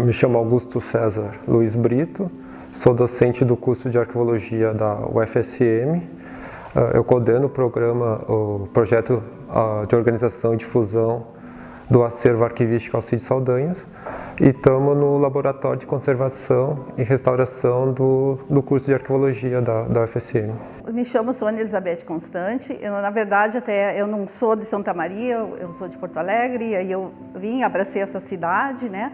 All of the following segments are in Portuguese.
Me chamo Augusto César Luiz Brito, sou docente do curso de Arquivologia da UFSM. Eu coordeno o projeto de organização e difusão do acervo arquivístico Alcides Saldanhas e estamos no Laboratório de Conservação e Restauração do curso de Arquivologia da UFSM. Eu me chamo Sônia Elizabeth Constante. Na verdade, eu não sou de Santa Maria, eu sou de Porto Alegre, aí eu abracei essa cidade, né?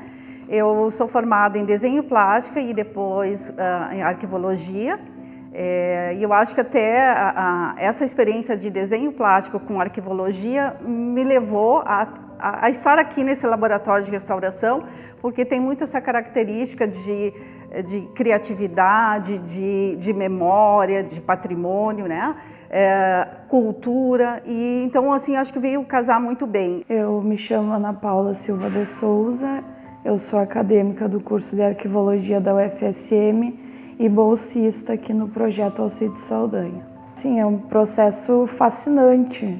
Eu sou formada em desenho plástico e depois em arquivologia. E eu acho que até essa experiência de desenho plástico com arquivologia me levou a estar aqui nesse laboratório de restauração, porque tem muito essa característica de criatividade, de memória, de patrimônio, né? Cultura, e então assim acho que veio casar muito bem. Eu me chamo Ana Paula Silva de Souza, eu sou acadêmica do curso de Arquivologia da UFSM e bolsista aqui no projeto Alcides Saldanha. Sim, é um processo fascinante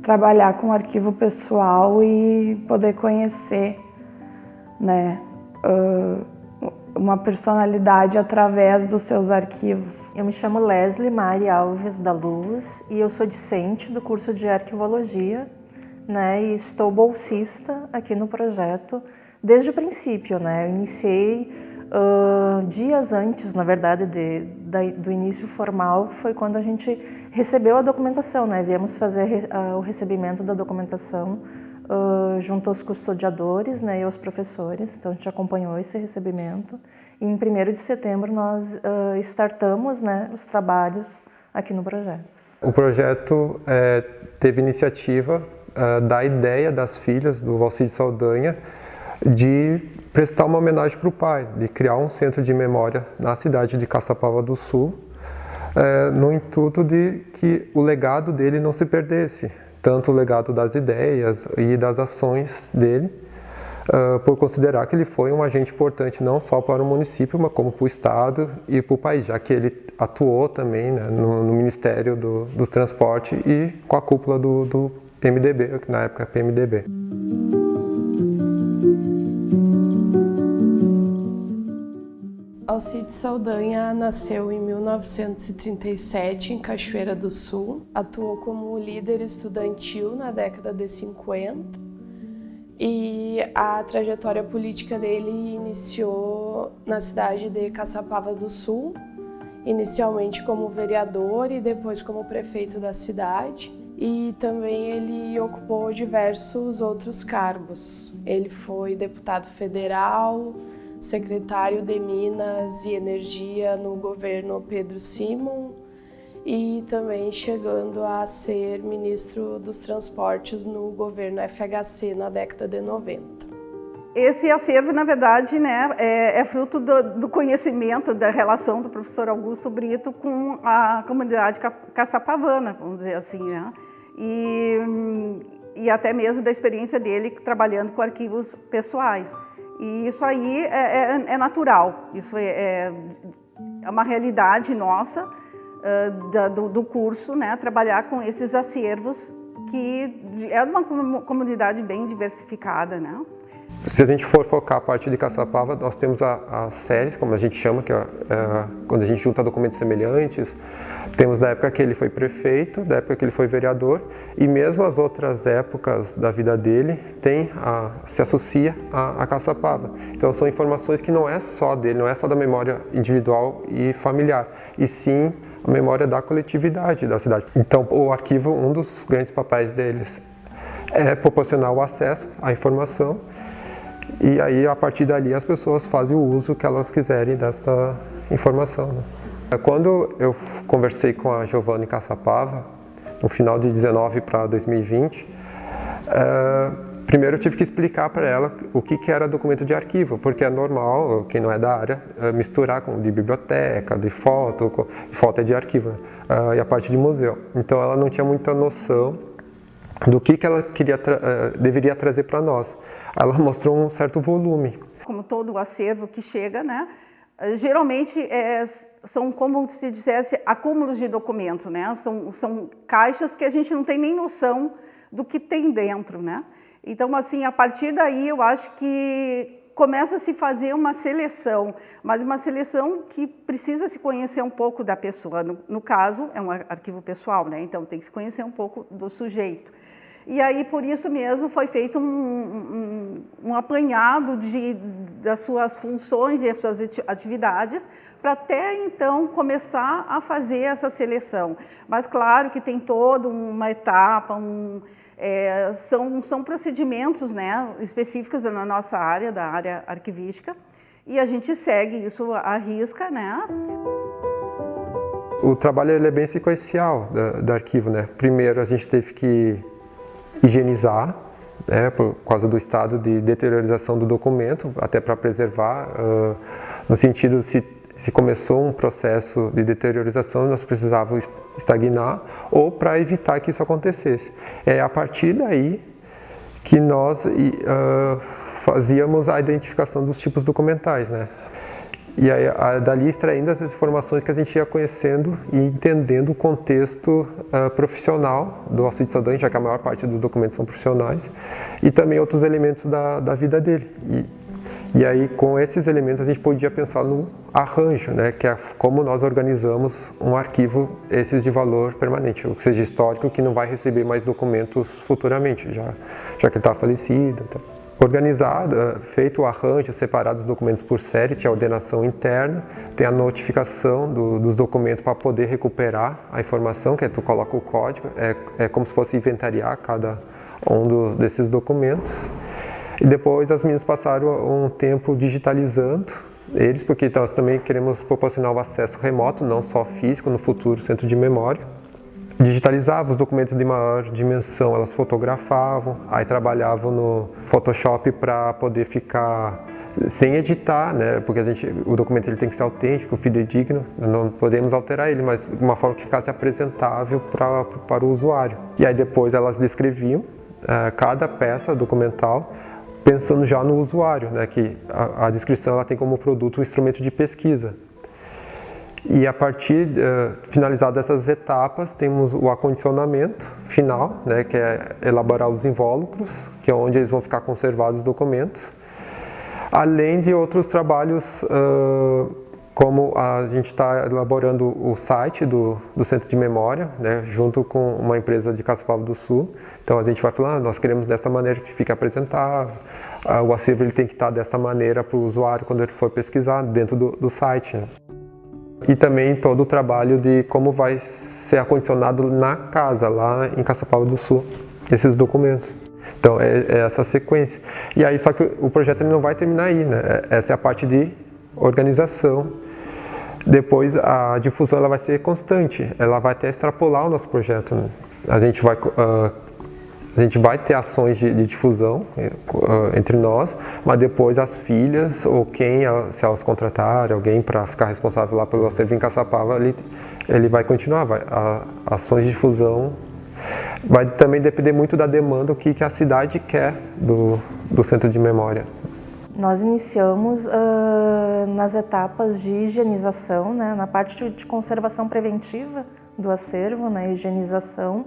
trabalhar com arquivo pessoal e poder conhecer, né, uma personalidade através dos seus arquivos. Eu me chamo Leslie Mari Alves da Luz e eu sou discente do curso de Arquivologia, né, e estou bolsista aqui no projeto desde o princípio, né. Eu iniciei dias antes, na verdade, do início formal, foi quando a gente recebeu a documentação, né? Viemos fazer o recebimento da documentação junto aos custodiadores, né, e aos professores. Então a gente acompanhou esse recebimento e em 1º de setembro nós startamos, né, os trabalhos aqui no projeto. O projeto teve iniciativa da ideia das filhas do Alcides Saldanha de prestar uma homenagem para o pai, de criar um centro de memória na cidade de Caçapava do Sul, no intuito de que o legado dele não se perdesse, tanto o legado das ideias e das ações dele, por considerar que ele foi um agente importante não só para o município, mas como para o estado e para o país, já que ele atuou também, né, no Ministério dos Transportes e com a cúpula do PMDB, que na época é PMDB. Alcides Saldanha nasceu em 1937 em Cachoeira do Sul, atuou como líder estudantil na década de 50 e a trajetória política dele iniciou na cidade de Caçapava do Sul, inicialmente como vereador e depois como prefeito da cidade, e também ele ocupou diversos outros cargos. Ele foi deputado federal, secretário de Minas e Energia no governo Pedro Simon e também chegando a ser ministro dos Transportes no governo FHC na década de 90. Esse acervo, na verdade, né, é fruto do conhecimento da relação do professor Augusto Brito com a comunidade caçapavana, vamos dizer assim, né? E até mesmo da experiência dele trabalhando com arquivos pessoais. E isso aí é natural, isso é uma realidade nossa do curso, né? Trabalhar com esses acervos, que é uma comunidade bem diversificada, né? Se a gente for focar a parte de Caçapava, nós temos as séries, como a gente chama, que é quando a gente junta documentos semelhantes. Temos da época que ele foi prefeito, da época que ele foi vereador, e mesmo as outras épocas da vida dele se associa a Caçapava. Então são informações que não é só dele, não é só da memória individual e familiar, e sim a memória da coletividade da cidade. Então o arquivo, um dos grandes papéis deles é proporcionar o acesso à informação, e aí a partir dali as pessoas fazem o uso que elas quiserem dessa informação, né? Quando eu conversei com a Giovanna em Caçapava, no final de 19 para 2020, primeiro eu tive que explicar para ela o que era documento de arquivo, porque é normal, quem não é da área, misturar com de biblioteca, de foto é de arquivo, né? E a parte de museu. Então ela não tinha muita noção do que ela deveria trazer para nós. Ela mostrou um certo volume. Como todo o acervo que chega, né? Geralmente são, como se dissesse, acúmulos de documentos, né? São caixas que a gente não tem nem noção do que tem dentro, né? Então, assim, a partir daí, eu acho que começa a se fazer uma seleção, mas uma seleção que precisa se conhecer um pouco da pessoa. No caso, é um arquivo pessoal, né? Então tem que se conhecer um pouco do sujeito. E aí, por isso mesmo, foi feito um apanhado das suas funções e as suas atividades, para até então começar a fazer essa seleção. Mas claro que tem toda uma etapa, são procedimentos, né, específicos na nossa área, da área arquivística, e a gente segue isso à risca, né? O trabalho ele é bem sequencial do arquivo, né? Primeiro a gente teve que higienizar, né, por causa do estado de deteriorização do documento, até para preservar, no sentido se começou um processo de deteriorização, nós precisávamos estagnar ou para evitar que isso acontecesse. É a partir daí que nós fazíamos a identificação dos tipos documentais, né? E aí, dali extraindo as informações que a gente ia conhecendo e entendendo o contexto profissional do auxílio saudade, já que a maior parte dos documentos são profissionais, e também outros elementos da vida dele. E aí, com esses elementos, a gente podia pensar no arranjo, né, que é como nós organizamos um arquivo, esses de valor permanente, ou que seja histórico, que não vai receber mais documentos futuramente, já que ele está falecido. Então. Organizado, feito o arranjo, separado os documentos por série, tinha a ordenação interna, tem a notificação dos documentos para poder recuperar a informação, que é tu coloca o código, é como se fosse inventariar cada um desses documentos. E depois as meninas passaram um tempo digitalizando eles, porque nós também queremos proporcionar o acesso remoto, não só físico, no futuro centro de memória. Digitalizavam os documentos de maior dimensão, elas fotografavam, aí trabalhavam no Photoshop para poder ficar sem editar, né? Porque o documento ele tem que ser autêntico, fidedigno, não podemos alterar ele, mas de uma forma que ficasse apresentável para o usuário. E aí depois elas descreviam cada peça documental, pensando já no usuário, né? Que a descrição ela tem como produto um instrumento de pesquisa. E a partir, finalizadas essas etapas, temos o acondicionamento final, né, que é elaborar os invólucros, que é onde eles vão ficar conservados os documentos. Além de outros trabalhos, como a gente está elaborando o site do Centro de Memória, né, junto com uma empresa de Caçapava do Sul. Então a gente vai falando, nós queremos dessa maneira que fique apresentável, o acervo ele tem que estar dessa maneira para o usuário quando ele for pesquisar dentro do site. Né. E também todo o trabalho de como vai ser acondicionado na casa, lá em Caçapava do Sul, esses documentos. Então é essa sequência. E aí só que o projeto ele não vai terminar aí, né? Essa é a parte de organização. Depois a difusão ela vai ser constante, ela vai até extrapolar o nosso projeto. Né? A gente vai ter ações de difusão entre nós, mas depois as filhas ou se elas contratarem alguém para ficar responsável lá pelo acervo em Caçapava, ele vai continuar. Ações de difusão vai também depender muito da demanda, o que a cidade quer do centro de memória. Nós iniciamos nas etapas de higienização, né, na parte de conservação preventiva do acervo, né, higienização.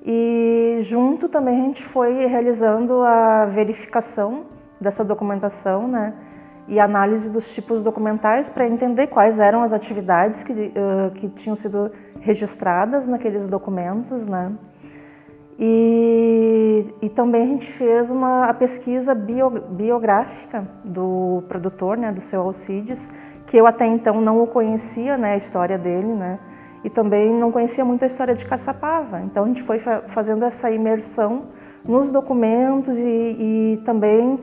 E junto também a gente foi realizando a verificação dessa documentação, né, e análise dos tipos documentais para entender quais eram as atividades que tinham sido registradas naqueles documentos, né. E também a gente fez a pesquisa biográfica do produtor, né, do seu Alcides, que eu até então não o conhecia, né, a história dele, né. E também não conhecia muito a história de Caçapava. Então a gente foi fazendo essa imersão nos documentos e também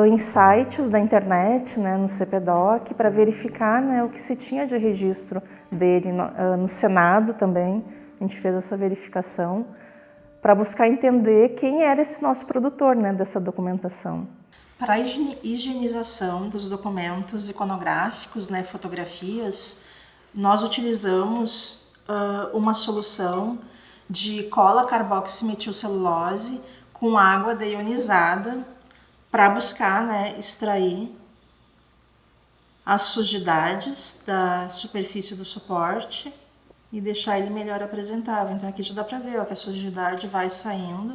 em sites da internet, né, no CPDOC, para verificar, né, o que se tinha de registro dele. No Senado também a gente fez essa verificação para buscar entender quem era esse nosso produtor, né, dessa documentação. Para a higienização dos documentos iconográficos, né, fotografias, nós utilizamos uma solução de cola carboximetilcelulose com água deionizada para buscar, né, extrair as sujidades da superfície do suporte e deixar ele melhor apresentável. Então aqui já dá para ver, ó, que a sujidade vai saindo,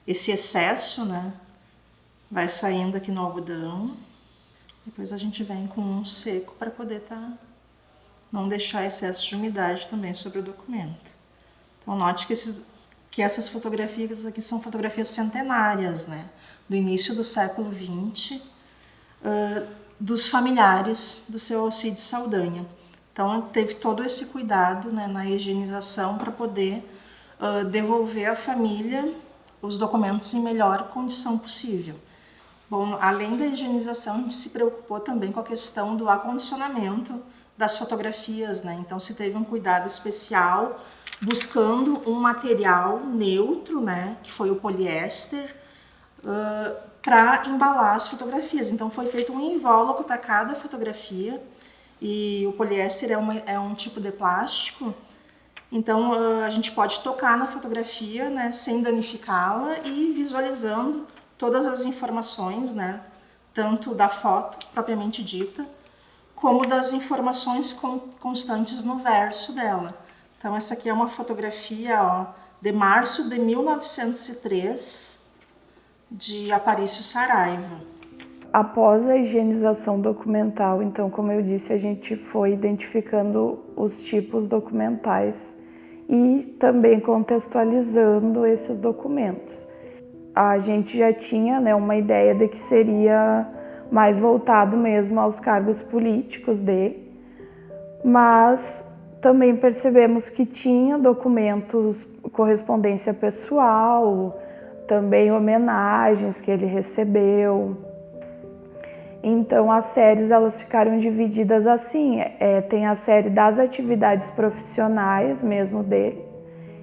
esse excesso, né, vai saindo aqui no algodão Depois a gente vem com um seco para poder não deixar excesso de umidade também sobre o documento. Então note que essas fotografias aqui são fotografias centenárias, né? Do início do século XX, dos familiares do seu Alcides Saldanha. Então teve todo esse cuidado, né, na higienização para poder devolver à família os documentos em melhor condição possível. Bom, além da higienização, a gente se preocupou também com a questão do acondicionamento das fotografias, né? Então se teve um cuidado especial buscando um material neutro, né, que foi o poliéster, para embalar as fotografias. Então foi feito um invólucro para cada fotografia, e o poliéster é um tipo de plástico, então a gente pode tocar na fotografia, né, sem danificá-la e visualizando todas as informações, né, tanto da foto propriamente dita, como das informações constantes no verso dela. Então essa aqui é uma fotografia de março de 1903, de Aparício Saraiva. Após a higienização documental, então, como eu disse, a gente foi identificando os tipos documentais e também contextualizando esses documentos. A gente já tinha, né, uma ideia de que seria mais voltado mesmo aos cargos políticos dele, mas também percebemos que tinha documentos, correspondência pessoal, também homenagens que ele recebeu. Então as séries elas ficaram divididas assim, tem a série das atividades profissionais mesmo dele,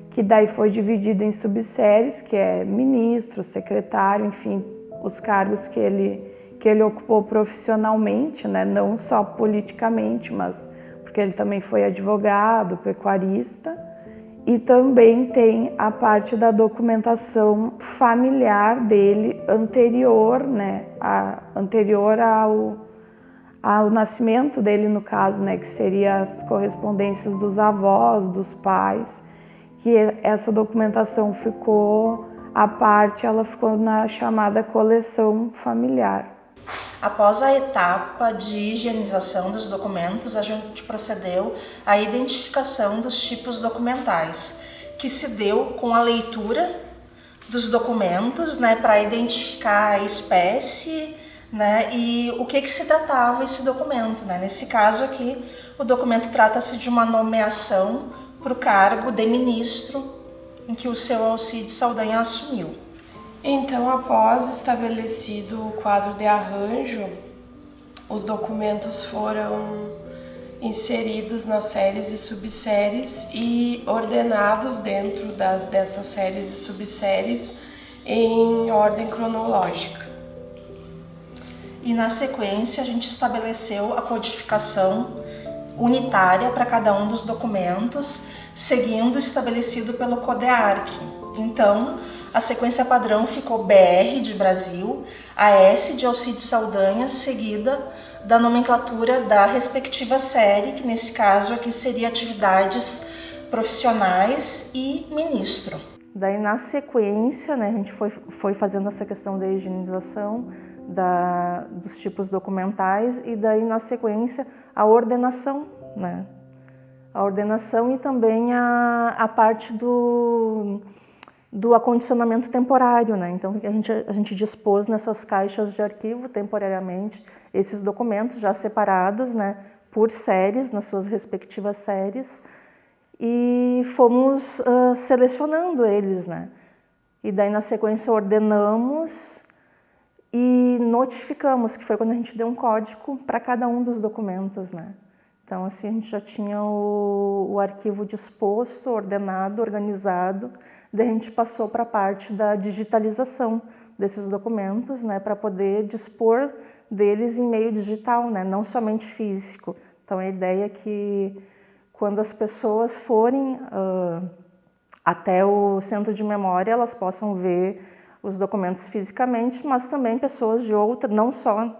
que daí foi dividida em subséries, que é ministro, secretário, enfim, os cargos que ele ocupou profissionalmente, né? Não só politicamente, mas porque ele também foi advogado, pecuarista. E também tem a parte da documentação familiar dele anterior, né, anterior ao nascimento dele, no caso, né, que seria as correspondências dos avós, dos pais, que essa documentação ficou à parte, ela ficou na chamada coleção familiar. Após a etapa de higienização dos documentos, a gente procedeu à identificação dos tipos documentais, que se deu com a leitura dos documentos, né, para identificar a espécie, né, e o que se tratava esse documento, né? Nesse caso aqui, o documento trata-se de uma nomeação para o cargo de ministro em que o seu Alcides Saldanha assumiu. Então, após estabelecido o quadro de arranjo, os documentos foram inseridos nas séries e subséries e ordenados dentro dessas séries e subséries em ordem cronológica. E na sequência a gente estabeleceu a codificação unitária para cada um dos documentos, seguindo o estabelecido pelo CODEARC. Então, a sequência padrão ficou BR de Brasil, AS de Alcides Saldanha, seguida da nomenclatura da respectiva série, que nesse caso aqui seria atividades profissionais e ministro. Daí na sequência, né, a gente foi fazendo essa questão da higienização dos tipos documentais e daí na sequência a ordenação, né? A ordenação e também a parte do acondicionamento temporário, né? Então a gente dispôs nessas caixas de arquivo temporariamente esses documentos já separados, né, por séries, nas suas respectivas séries, e fomos selecionando eles, né? E daí na sequência ordenamos e notificamos, que foi quando a gente deu um código para cada um dos documentos, né? Então assim a gente já tinha o arquivo disposto, ordenado, organizado. Daí a gente passou para a parte da digitalização desses documentos, né, para poder dispor deles em meio digital, né, não somente físico. Então a ideia é que quando as pessoas forem até o centro de memória, elas possam ver os documentos fisicamente, mas também pessoas de outra, não só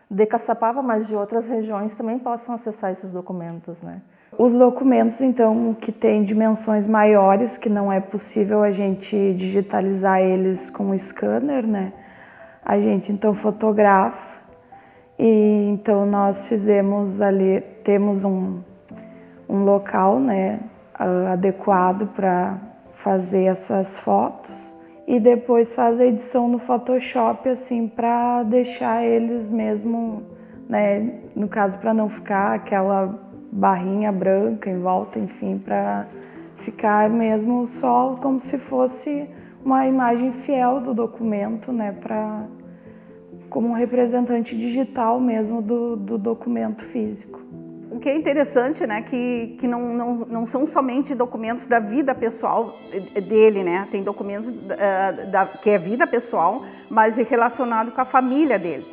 de Caçapava, mas de outras regiões também possam acessar esses documentos, né. Os documentos, então, que têm dimensões maiores, que não é possível a gente digitalizar eles com o scanner, né? A gente, então, fotografa E então nós fizemos ali, temos um local, né, adequado para fazer essas fotos e depois faz a edição no Photoshop assim para deixar eles mesmo, né, no caso para não ficar aquela barrinha branca em volta, enfim, para ficar mesmo só como se fosse uma imagem fiel do documento, né, como um representante digital mesmo do documento físico. O que é interessante, né, que não são somente documentos da vida pessoal dele, né, tem documentos que é vida pessoal, mas relacionado com a família dele.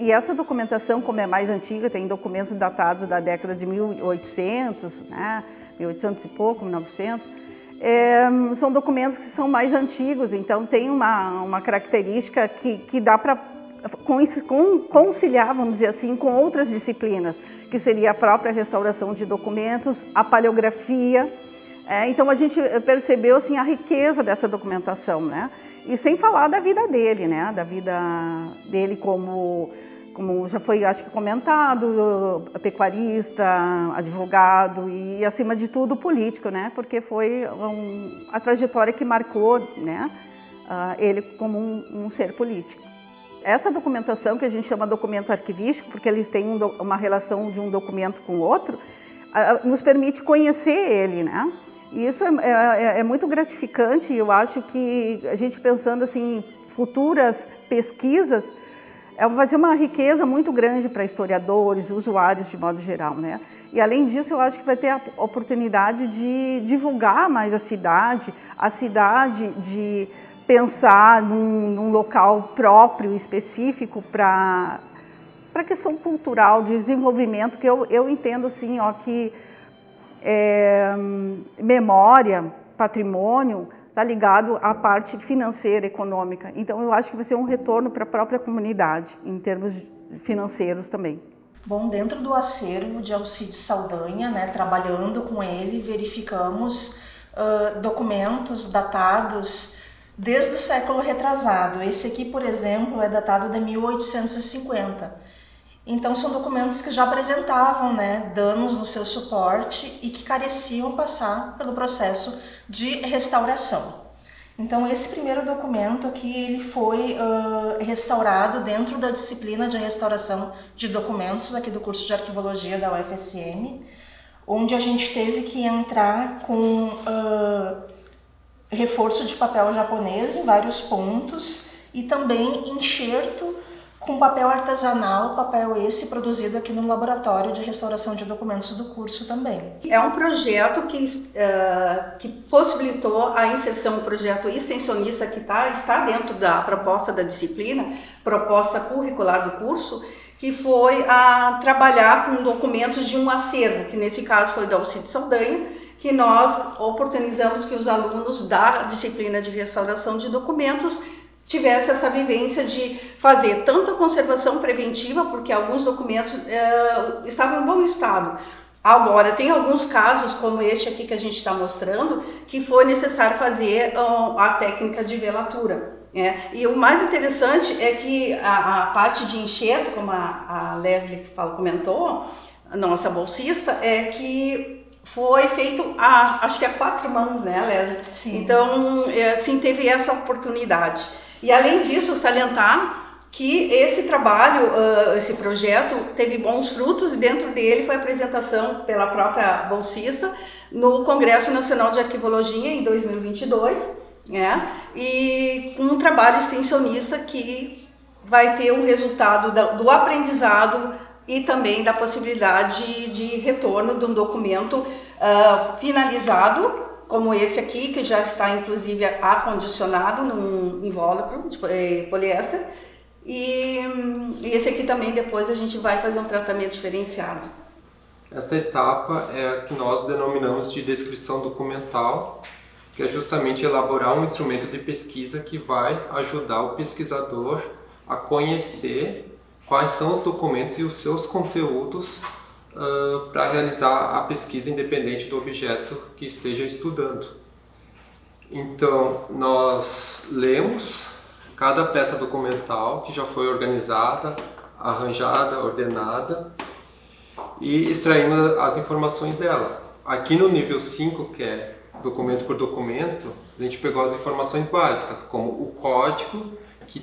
E essa documentação, como é mais antiga, tem documentos datados da década de 1800, né, 1800 e pouco, 1900, são documentos que são mais antigos, então tem uma característica que dá para conciliar, vamos dizer assim, com outras disciplinas, que seria a própria restauração de documentos, a paleografia. Então a gente percebeu assim, a riqueza dessa documentação, né? E sem falar da vida dele, né? Da vida dele como já foi, acho que comentado, pecuarista, advogado e, acima de tudo, político, né? Porque foi a trajetória que marcou, né, ele como um ser político. Essa documentação, que a gente chama documento arquivístico, porque eles têm uma relação de um documento com o outro, nos permite conhecer ele, né? E isso é muito gratificante, e eu acho que a gente pensando assim, futuras pesquisas, vai ser uma riqueza muito grande para historiadores, usuários de modo geral, né? E além disso, eu acho que vai ter a oportunidade de divulgar mais a cidade de pensar num local próprio, específico para a questão cultural, de desenvolvimento, que eu entendo assim, ó, que memória, patrimônio, está ligado à parte financeira, econômica. Então, eu acho que vai ser um retorno para a própria comunidade, em termos financeiros também. Bom, dentro do acervo de Alcides Saldanha, né, trabalhando com ele, verificamos documentos datados desde o século retrasado. Esse aqui, por exemplo, é datado de 1850. Então, são documentos que já apresentavam, né, danos no seu suporte e que careciam passar pelo processo de restauração. Então, esse primeiro documento aqui, ele foi restaurado dentro da disciplina de restauração de documentos aqui do curso de Arquivologia da UFSM, onde a gente teve que entrar com reforço de papel japonês em vários pontos e também enxerto com papel artesanal, papel esse produzido aqui no Laboratório de Restauração de Documentos do curso também. É um projeto que possibilitou a inserção, um projeto extensionista que está dentro da proposta da disciplina, proposta curricular do curso, que foi a trabalhar com documentos de um acervo, que nesse caso foi da Alcides Saldanha, que nós oportunizamos que os alunos da disciplina de restauração de documentos tivesse essa vivência de fazer tanto a conservação preventiva, porque alguns documentos estavam em bom estado. Agora, tem alguns casos, como este aqui que a gente está mostrando, que foi necessário fazer a técnica de velatura. E o mais interessante é que a parte de enxerto, como a Leslie comentou, a nossa bolsista, é que foi feito, acho que a 4 mãos, né, Leslie? Sim. Então, assim, teve essa oportunidade. E além disso, salientar que esse trabalho, esse projeto, teve bons frutos e dentro dele foi a apresentação pela própria bolsista no Congresso Nacional de Arquivologia em 2022, né? E com um trabalho extensionista que vai ter o resultado do aprendizado e também da possibilidade de retorno de um documento finalizado, como esse aqui, que já está inclusive acondicionado num invólucro de poliéster, e esse aqui também depois a gente vai fazer um tratamento diferenciado. Essa etapa é a que nós denominamos de descrição documental, que é justamente elaborar um instrumento de pesquisa que vai ajudar o pesquisador a conhecer quais são os documentos e os seus conteúdos para realizar a pesquisa independente do objeto que esteja estudando. Então, nós lemos cada peça documental que já foi organizada, arranjada, ordenada e extraindo as informações dela. Aqui no nível 5, que é documento por documento, a gente pegou as informações básicas, como o código, que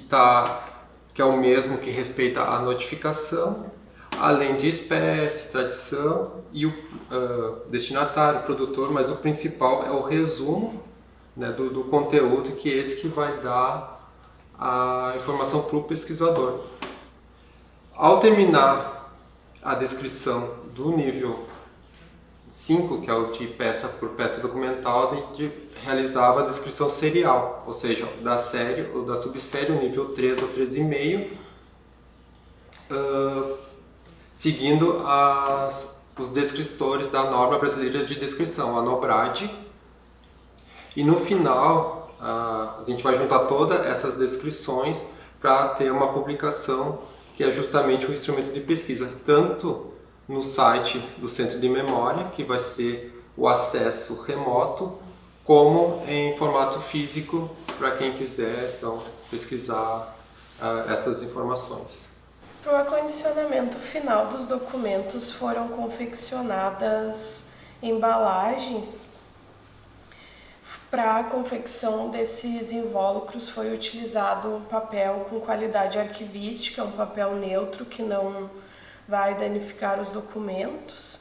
é o mesmo que respeita a notificação, além de espécie, tradição e o destinatário, produtor, mas o principal é o resumo, né, do conteúdo, que é esse que vai dar a informação para o pesquisador. Ao terminar a descrição do nível 5, que é o de peça por peça documental, a gente realizava a descrição serial, ou seja, da série ou da subsérie, o nível 3 ou 3,5, seguindo os descritores da norma brasileira de descrição, a NOBRAD. E no final, a gente vai juntar todas essas descrições para ter uma publicação que é justamente um instrumento de pesquisa, tanto no site do Centro de Memória, que vai ser o acesso remoto, como em formato físico para quem quiser então, pesquisar essas informações. Para o acondicionamento final dos documentos foram confeccionadas embalagens. Para a confecção desses invólucros foi utilizado um papel com qualidade arquivística, um papel neutro que não vai danificar os documentos.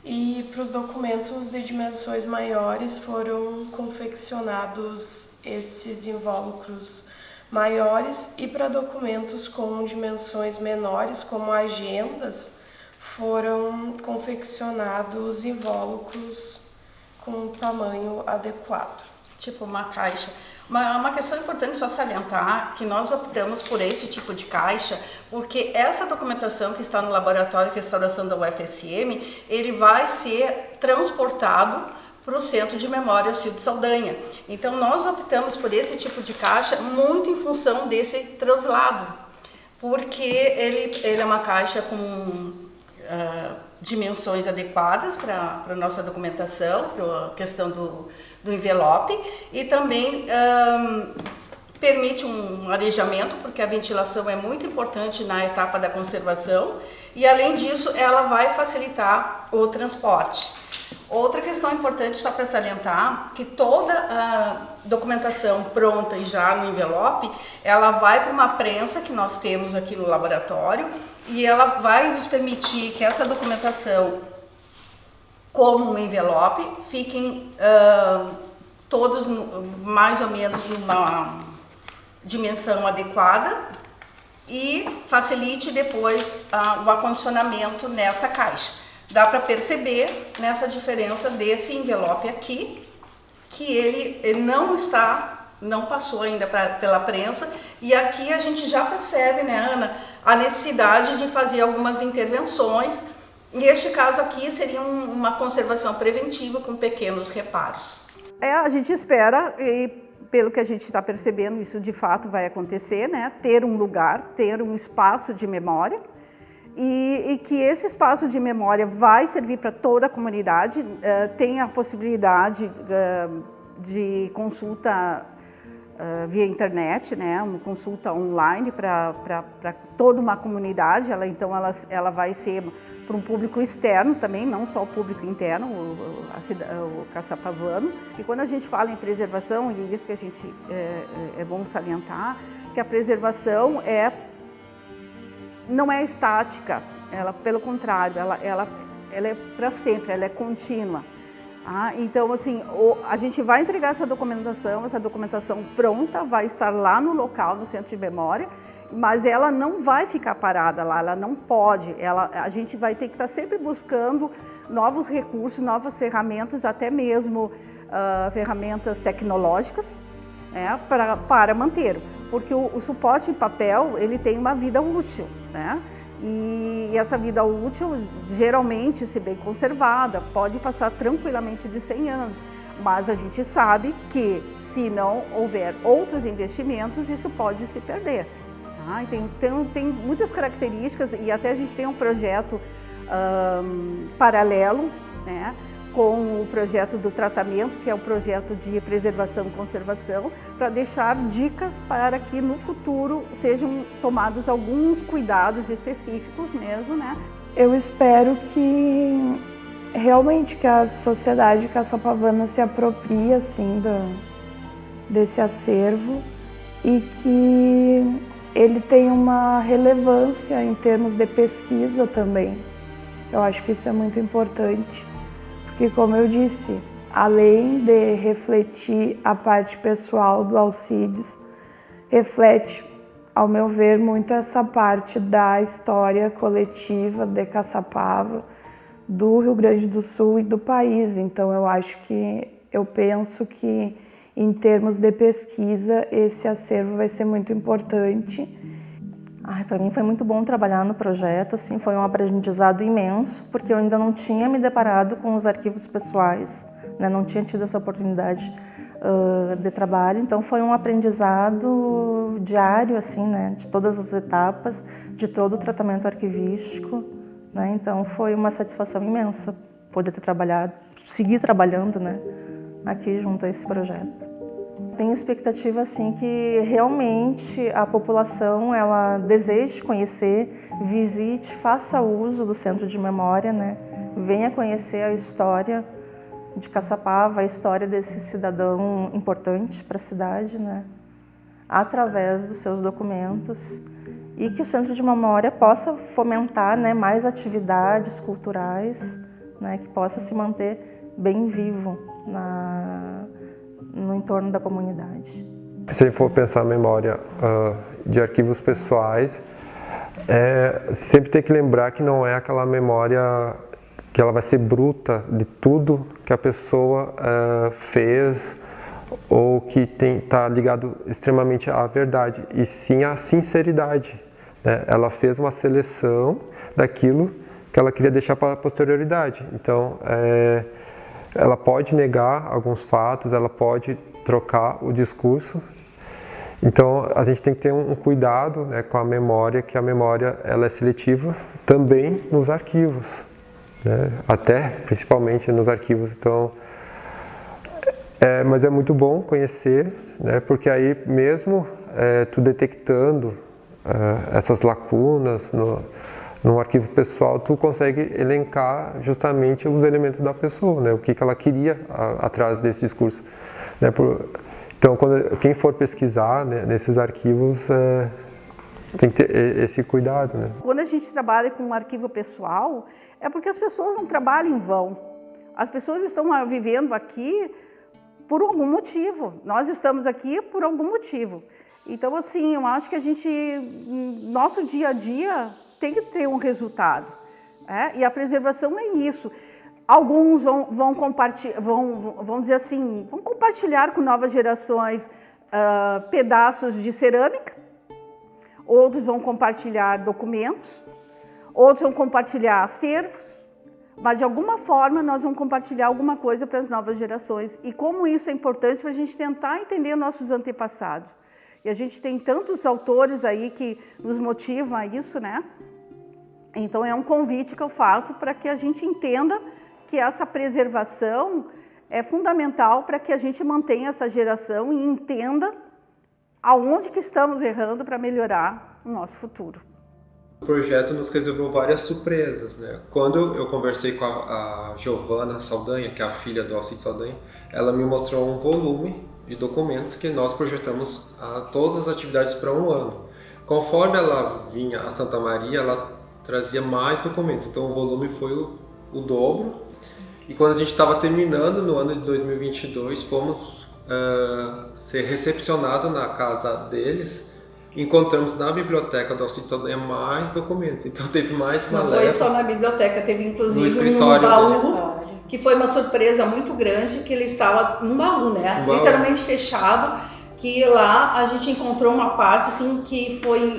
E para os documentos de dimensões maiores foram confeccionados esses invólucros maiores, e para documentos com dimensões menores, como agendas, foram confeccionados invólucros com tamanho adequado. Tipo uma caixa. Uma questão importante só salientar que nós optamos por esse tipo de caixa porque essa documentação que está no Laboratório de Restauração da UFSM, ele vai ser transportado para o Centro de Memória Alcide Saldanha. Então nós optamos por esse tipo de caixa muito em função desse translado, porque ele é uma caixa com dimensões adequadas para a nossa documentação, para a questão do envelope, e também permite um arejamento, porque a ventilação é muito importante na etapa da conservação, e além disso ela vai facilitar o transporte. Outra questão importante, só para salientar, que toda a documentação pronta e já no envelope, ela vai para uma prensa que nós temos aqui no laboratório, e ela vai nos permitir que essa documentação, como no envelope, fiquem todos mais ou menos numa dimensão adequada e facilite depois o acondicionamento nessa caixa. Dá para perceber nessa diferença desse envelope aqui, que ele não passou ainda pela prensa, e aqui a gente já percebe, né, Ana, a necessidade de fazer algumas intervenções. Neste caso aqui seria uma conservação preventiva com pequenos reparos. A gente espera, e pelo que a gente está percebendo, isso de fato vai acontecer, né, ter um lugar, ter um espaço de memória, e que esse espaço de memória vai servir para toda a comunidade, tem a possibilidade de consulta via internet, né, uma consulta online para toda uma comunidade. Então ela vai ser para um público externo também, não só o público interno, o caçapavano. E quando a gente fala em preservação, e isso que a gente é bom salientar, que a preservação não é estática, ela, pelo contrário, ela é para sempre, ela é contínua. Então, assim, a gente vai entregar essa documentação pronta, vai estar lá no local, no Centro de Memória, mas ela não vai ficar parada lá, ela não pode. A gente vai ter que estar sempre buscando novos recursos, novas ferramentas, até mesmo ferramentas tecnológicas, né, para manter. Porque o suporte em papel, ele tem uma vida útil, né? E essa vida útil, geralmente, se bem conservada, pode passar tranquilamente de 100 anos. Mas a gente sabe que, se não houver outros investimentos, isso pode se perder. Tá? Então, tem muitas características, e até a gente tem um projeto paralelo, né, com o projeto do tratamento, que é o projeto de preservação e conservação, para deixar dicas para que no futuro sejam tomados alguns cuidados específicos mesmo, né? Eu espero que realmente que a sociedade caçapavana se aproprie assim desse acervo e que ele tenha uma relevância em termos de pesquisa também. Eu acho que isso é muito importante. Porque, como eu disse, além de refletir a parte pessoal do Alcides, reflete, ao meu ver, muito essa parte da história coletiva de Caçapava, do Rio Grande do Sul e do país. Então, eu penso que, em termos de pesquisa, esse acervo vai ser muito importante. Para mim foi muito bom trabalhar no projeto, assim, foi um aprendizado imenso, porque eu ainda não tinha me deparado com os arquivos pessoais, né? Não tinha tido essa oportunidade de trabalho, então foi um aprendizado diário, assim, né? De todas as etapas, de todo o tratamento arquivístico, né? Então foi uma satisfação imensa poder ter trabalhado, seguir trabalhando, né? Aqui junto a esse projeto. Tenho expectativa assim que realmente a população ela deseje conhecer, visite, faça uso do Centro de Memória, né? Venha conhecer a história de Caçapava, a história desse cidadão importante para a cidade, né? Através dos seus documentos, e que o Centro de Memória possa fomentar, né, mais atividades culturais, né, que possa se manter bem vivo no entorno da comunidade. Se a gente for pensar a memória de arquivos pessoais, sempre tem que lembrar que não é aquela memória que ela vai ser bruta de tudo que a pessoa fez ou que está ligado extremamente à verdade, e sim à sinceridade, né? Ela fez uma seleção daquilo que ela queria deixar para a posterioridade. Então, ela pode negar alguns fatos, ela pode trocar o discurso. Então, a gente tem que ter um cuidado, né, com a memória, que a memória ela é seletiva também nos arquivos, né? Até principalmente nos arquivos. Então, mas é muito bom conhecer, né, porque aí mesmo tu detectando essas lacunas no arquivo pessoal, tu consegue elencar justamente os elementos da pessoa, né? O que ela queria atrás desse discurso, né? Então, quem for pesquisar, né, nesses arquivos, tem que ter esse cuidado, né? Quando a gente trabalha com um arquivo pessoal, é porque as pessoas não trabalham em vão. As pessoas estão vivendo aqui por algum motivo. Nós estamos aqui por algum motivo. Então, assim, eu acho que nosso dia a dia tem que ter um resultado, e a preservação é isso. Alguns vão dizer assim, vão compartilhar com novas gerações pedaços de cerâmica, outros vão compartilhar documentos, outros vão compartilhar acervos, mas de alguma forma nós vamos compartilhar alguma coisa para as novas gerações. E como isso é importante para a gente tentar entender nossos antepassados. E a gente tem tantos autores aí que nos motivam a isso, né? Então é um convite que eu faço para que a gente entenda que essa preservação é fundamental para que a gente mantenha essa geração e entenda aonde que estamos errando para melhorar o nosso futuro. O projeto nos reservou várias surpresas, né? Quando eu conversei com a Giovana Saldanha, que é a filha do Alcides Saldanha, ela me mostrou um volume de documentos que nós projetamos todas as atividades para um ano. Conforme ela vinha a Santa Maria, ela trazia mais documentos, então o volume foi o dobro. E quando a gente estava terminando no ano de 2022, fomos ser recepcionados na casa deles. Encontramos na biblioteca do Alcides Saldanha mais documentos, então teve mais uma leva. Não foi só na biblioteca, teve inclusive um baú, que foi uma surpresa muito grande, que ele estava num baú, né? Literalmente fechado, que lá a gente encontrou uma parte assim que foi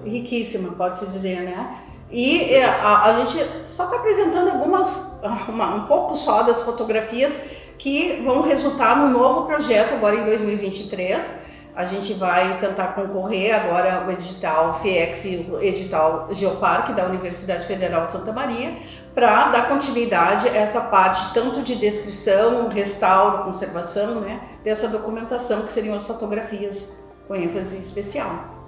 riquíssima, pode-se dizer, né? E a gente só está apresentando um pouco só das fotografias que vão resultar no novo projeto agora em 2023, A gente vai tentar concorrer agora o edital FIEX e o edital Geoparque da Universidade Federal de Santa Maria, para dar continuidade a essa parte tanto de descrição, restauro, conservação, né, dessa documentação que seriam as fotografias com ênfase especial.